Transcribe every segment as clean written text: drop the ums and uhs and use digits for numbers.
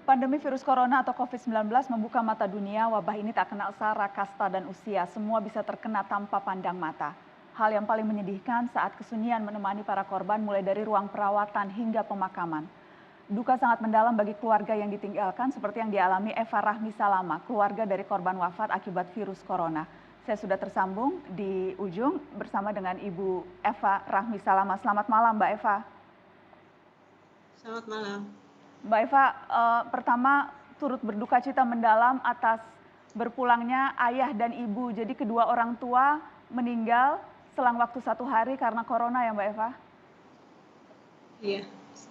Pandemi virus corona atau COVID-19 membuka mata dunia, wabah ini tak kenal sara, kasta, dan usia. Semua bisa terkena tanpa pandang mata. Hal yang paling menyedihkan saat kesunyian menemani para korban mulai dari ruang perawatan hingga pemakaman. Duka sangat mendalam bagi keluarga yang ditinggalkan seperti yang dialami Eva Rahmi Salama, keluarga dari korban wafat akibat virus corona. Saya sudah tersambung di ujung bersama dengan Ibu Eva Rahmi Salama. Selamat malam Mbak Eva. Selamat malam. Mbak Eva, pertama turut berduka cita mendalam atas berpulangnya ayah dan ibu. Jadi kedua orang tua meninggal selang waktu 1 hari karena corona ya Mbak Eva? Iya,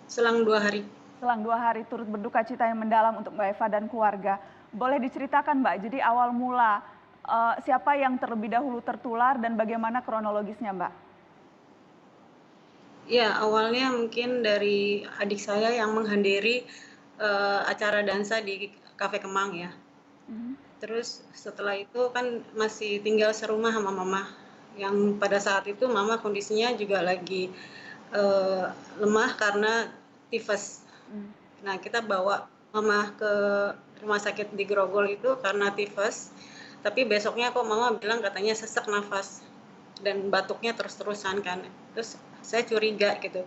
selang 2 hari. Selang 2 hari turut berduka cita yang mendalam untuk Mbak Eva dan keluarga. Boleh diceritakan Mbak, jadi awal mula siapa yang terlebih dahulu tertular dan bagaimana kronologisnya Mbak? Ya, awalnya mungkin dari adik saya yang menghadiri acara dansa di Cafe Kemang ya. Mhm. Terus setelah itu kan masih tinggal serumah sama mama. Yang pada saat itu mama kondisinya juga lagi lemah karena tifus. Hmm. Nah, kita bawa mama ke rumah sakit di Grogol itu karena tifus. Tapi besoknya kok mama bilang katanya sesak nafas dan batuknya terus-terusan kan. Terus saya curiga gitu.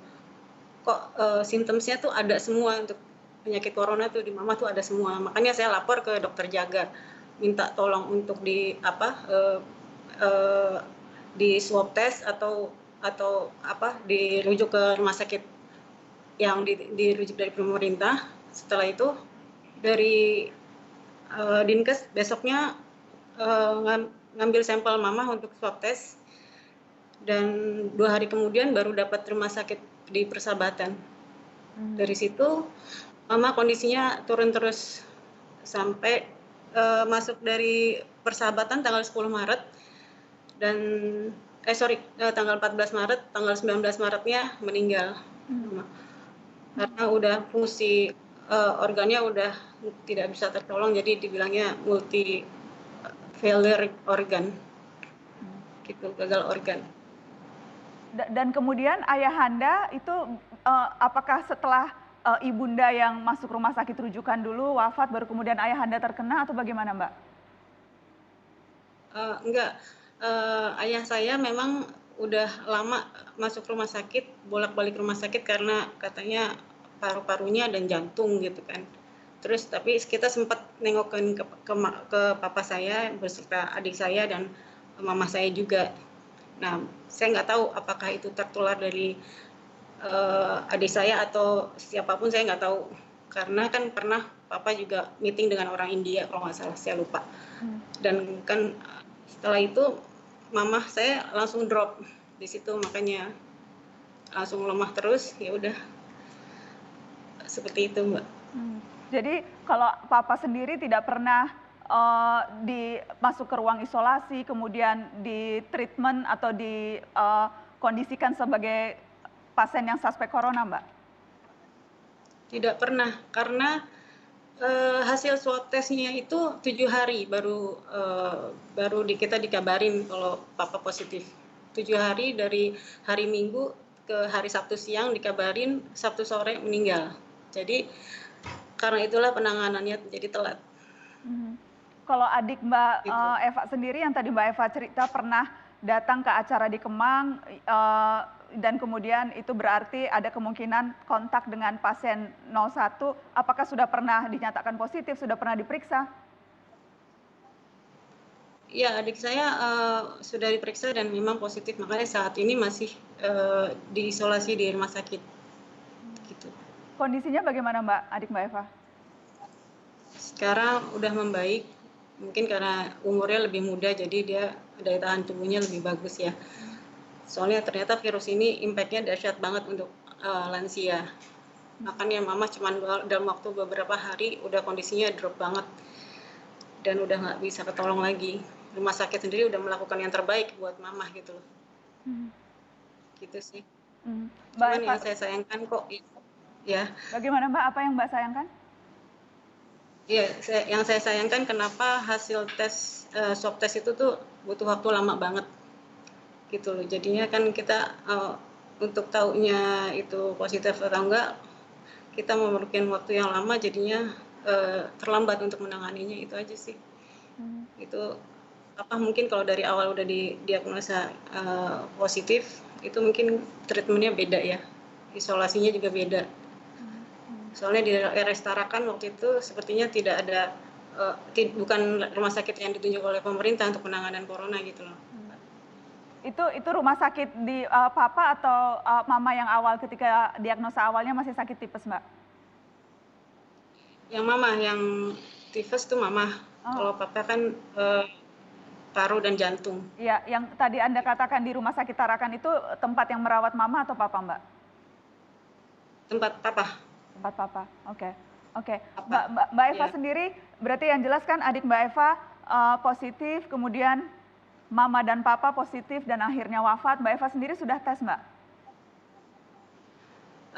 Kok simptomnya tuh ada semua untuk penyakit corona tuh di mama tuh ada semua. Makanya saya lapor ke dokter jaga, minta tolong untuk di swab test atau dirujuk ke rumah sakit yang dirujuk dari pemerintah. Setelah itu dari Dinkes besoknya ngambil sampel mama untuk swab test dan 2 hari kemudian baru dapat rumah sakit di Persahabatan. Dari situ mama kondisinya turun terus sampai masuk dari Persahabatan tanggal 10 Maret dan tanggal 14 Maret, tanggal 19 Maretnya meninggal. Karena udah fungsi organnya udah tidak bisa tertolong, jadi dibilangnya multi failure organ, gitu, gagal organ. Dan kemudian ayahanda itu apakah setelah ibunda yang masuk rumah sakit rujukan dulu wafat baru kemudian ayahanda terkena atau bagaimana Mbak? Enggak, ayah saya memang udah lama masuk rumah sakit, bolak-balik rumah sakit karena katanya paru-parunya dan jantung gitu kan. Terus tapi kita sempat nengokin ke papa saya beserta adik saya dan mama saya juga. Nah, saya nggak tahu apakah itu tertular dari adik saya atau siapapun, saya nggak tahu. Karena kan pernah papa juga meeting dengan orang India kalau nggak salah, saya lupa. Dan kan setelah itu mama saya langsung drop di situ, makanya langsung lemah terus, ya udah seperti itu Mbak. Jadi kalau papa sendiri tidak pernah masuk ke ruang isolasi, kemudian di treatment atau dikondisikan sebagai pasien yang suspek corona, Mbak? Tidak pernah, karena hasil swab testnya itu 7 hari baru kita dikabarin kalau papa positif. 7 hari dari hari Minggu ke hari Sabtu siang dikabarin, Sabtu sore meninggal. Jadi karena itulah penanganannya jadi telat. Kalau adik Mbak Gitu. Eva sendiri yang tadi Mbak Eva cerita pernah datang ke acara di Kemang dan kemudian itu berarti ada kemungkinan kontak dengan pasien 01. Apakah sudah pernah dinyatakan positif, sudah pernah diperiksa? Ya, adik saya sudah diperiksa dan memang positif, makanya saat ini masih diisolasi di rumah sakit. Gitu. Kondisinya bagaimana Mbak, adik Mbak Eva? Sekarang udah membaik, mungkin karena umurnya lebih muda jadi dia daya tahan tubuhnya lebih bagus ya. Soalnya ternyata virus ini impact-nya dahsyat banget untuk lansia. Makanya mama cuma dalam waktu beberapa hari udah kondisinya drop banget dan udah nggak bisa ketolong lagi. Rumah sakit sendiri udah melakukan yang terbaik buat mama gitu loh. Gitu sih. Mbak Cuman Eva, yang saya sayangkan kok ya, bagaimana Mbak, apa yang Mbak sayangkan? ya yang saya sayangkan kenapa hasil tes swab test itu tuh butuh waktu lama banget gitu loh. Jadinya kan kita untuk taunya itu positif atau enggak, kita memerlukan waktu yang lama, jadinya terlambat untuk menanganinya, itu aja sih. Itu mungkin kalau dari awal udah didiagnosa positif, itu mungkin treatmentnya beda ya, isolasinya juga beda. Soalnya di RS Tarakan waktu itu sepertinya tidak ada, bukan rumah sakit yang ditunjuk oleh pemerintah untuk penanganan corona gitu loh. Itu rumah sakit di Papa atau Mama yang awal ketika diagnosa awalnya masih sakit tipes, Mbak? Yang Mama, yang tifus tuh Mama. Kalau Papa kan paru dan jantung. Iya, yang tadi Anda katakan di rumah sakit Tarakan itu tempat yang merawat Mama atau Papa, Mbak? Tempat Papa. Tempat Papa, oke. Oke, Papa. Mbak Eva Iya. sendiri, berarti yang jelas kan adik Mbak Eva positif, kemudian Mama dan Papa positif dan akhirnya wafat. Mbak Eva sendiri sudah tes, Mbak?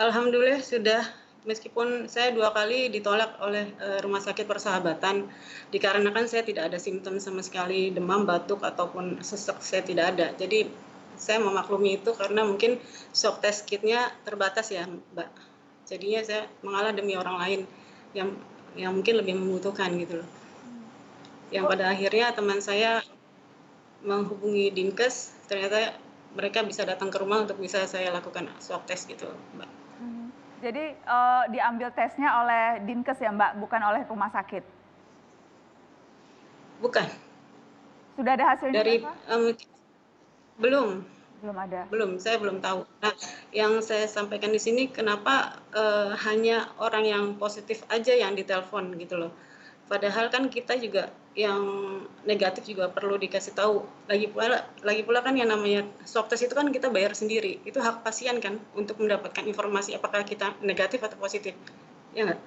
Alhamdulillah sudah, meskipun saya 2 kali ditolak oleh Rumah Sakit Persahabatan, dikarenakan saya tidak ada simptom sama sekali, demam, batuk, ataupun sesek, saya tidak ada. Jadi saya memaklumi itu karena mungkin swab test kitnya terbatas ya, Mbak. Jadinya saya mengalah demi orang lain yang mungkin lebih membutuhkan gitu loh. Yang pada akhirnya teman saya menghubungi Dinkes, ternyata mereka bisa datang ke rumah untuk bisa saya lakukan swab test gitu, Mbak. Jadi diambil tesnya oleh Dinkes ya, Mbak, bukan oleh rumah sakit? Bukan. Sudah ada hasilnya, Dari belum. Belum ada. Belum, saya belum tahu. Nah, yang saya sampaikan di sini kenapa hanya orang yang positif aja yang ditelepon gitu loh. Padahal kan kita juga yang negatif juga perlu dikasih tahu. Lagi pula kan yang namanya swab test itu kan kita bayar sendiri. Itu hak pasien kan untuk mendapatkan informasi apakah kita negatif atau positif. Ya nggak?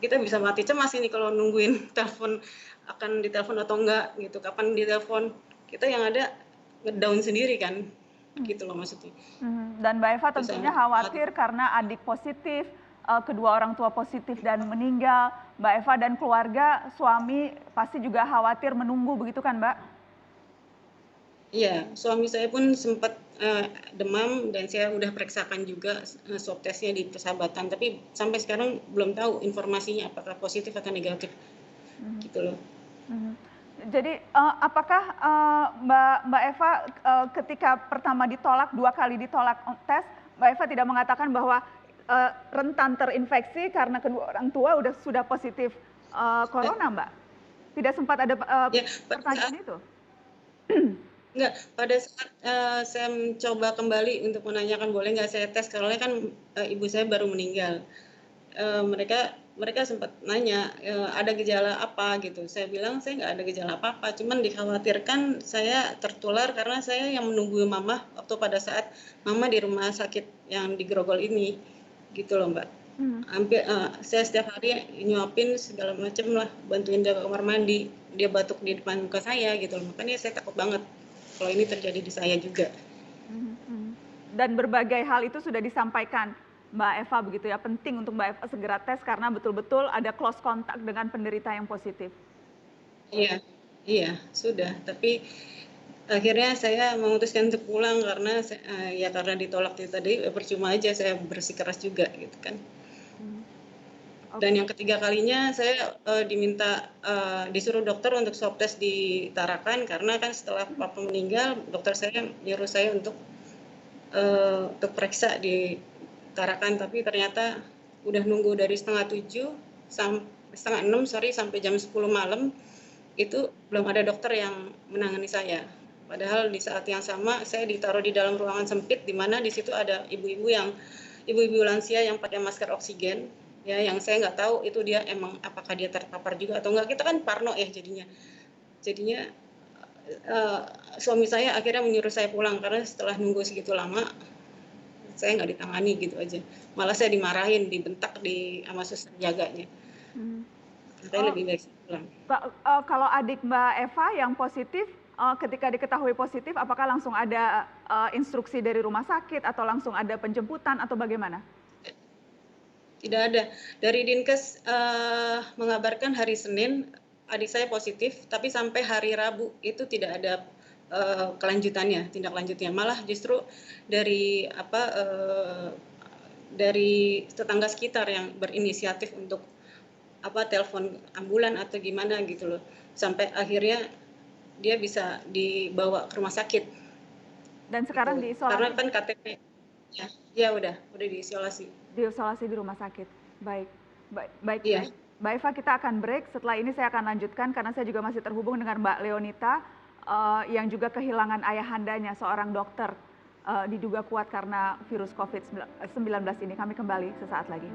Kita bisa mati cemas ini kalau nungguin telepon, akan ditelepon atau enggak gitu. Kapan ditelepon, kita yang ada ngedown sendiri kan, gitu loh maksudnya. Dan Mbak Eva tentunya khawatir karena adik positif, kedua orang tua positif dan meninggal. Mbak Eva dan keluarga, suami pasti juga khawatir menunggu, begitu kan, Mbak? Iya, suami saya pun sempat demam dan saya udah periksakan juga swab testnya di Persahabatan, tapi sampai sekarang belum tahu informasinya apakah positif atau negatif, gitu loh. Jadi apakah Mbak Eva ketika pertama ditolak, 2 kali ditolak tes, Mbak Eva tidak mengatakan bahwa rentan terinfeksi karena kedua orang tua sudah positif corona, Mbak? Tidak sempat ada pertanyaan itu? Enggak, pada saat saya mencoba kembali untuk menanyakan boleh nggak saya tes, karena kan ibu saya baru meninggal. Mereka sempat nanya ada gejala apa gitu. Saya bilang saya nggak ada gejala apa-apa, cuman dikhawatirkan saya tertular karena saya yang menunggu mama waktu pada saat mama di rumah sakit yang di Grogol ini, gitu loh Mbak. Hampir saya setiap hari nyuapin segala macam lah, bantuin dia ke kamar mandi, dia batuk di depan muka saya gitu loh. Makanya saya takut banget kalau ini terjadi di saya juga. Dan berbagai hal itu sudah disampaikan Mbak Eva begitu ya, penting untuk Mbak Eva segera tes karena betul-betul ada close contact dengan penderita yang positif. Iya, sudah. Tapi akhirnya saya memutuskan untuk pulang karena karena ditolak tadi, percuma aja saya bersikeras juga gitu kan. Dan yang ketiga kalinya saya diminta disuruh dokter untuk swab test di Tarakan karena kan setelah papa meninggal dokter saya nyuruh saya untuk periksa di Tarakan, tapi ternyata udah nunggu dari setengah 6 sampai jam 10 malam itu belum ada dokter yang menangani saya. Padahal di saat yang sama saya ditaruh di dalam ruangan sempit di mana di situ ada ibu-ibu lansia yang pakai masker oksigen. Ya, yang saya nggak tahu itu dia emang apakah dia terpapar juga atau enggak. Kita kan parno ya jadinya suami saya akhirnya menyuruh saya pulang karena setelah nunggu segitu lama saya nggak ditangani gitu aja, malah saya dimarahin, dibentak sama suster jaganya. Saya lebih baik pulang. Kalau adik Mbak Eva yang positif, ketika diketahui positif apakah langsung ada instruksi dari rumah sakit atau langsung ada penjemputan atau bagaimana? Tidak ada. Dari Dinkes mengabarkan hari Senin adik saya positif, tapi sampai hari Rabu itu tidak ada tindak lanjutnya. Malah justru dari dari tetangga sekitar yang berinisiatif untuk telepon ambulan atau gimana gitu loh. Sampai akhirnya dia bisa dibawa ke rumah sakit. Dan sekarang Gitu. Karena diisolasi? kan KTP ya udah diisolasi. Diisolasi di rumah sakit. Baik. Baik. Iya. Mbak Eva, kita akan break. Setelah ini saya akan lanjutkan karena saya juga masih terhubung dengan Mbak Leonita yang juga kehilangan ayahandanya, seorang dokter diduga kuat karena virus COVID-19 ini. Kami kembali sesaat lagi.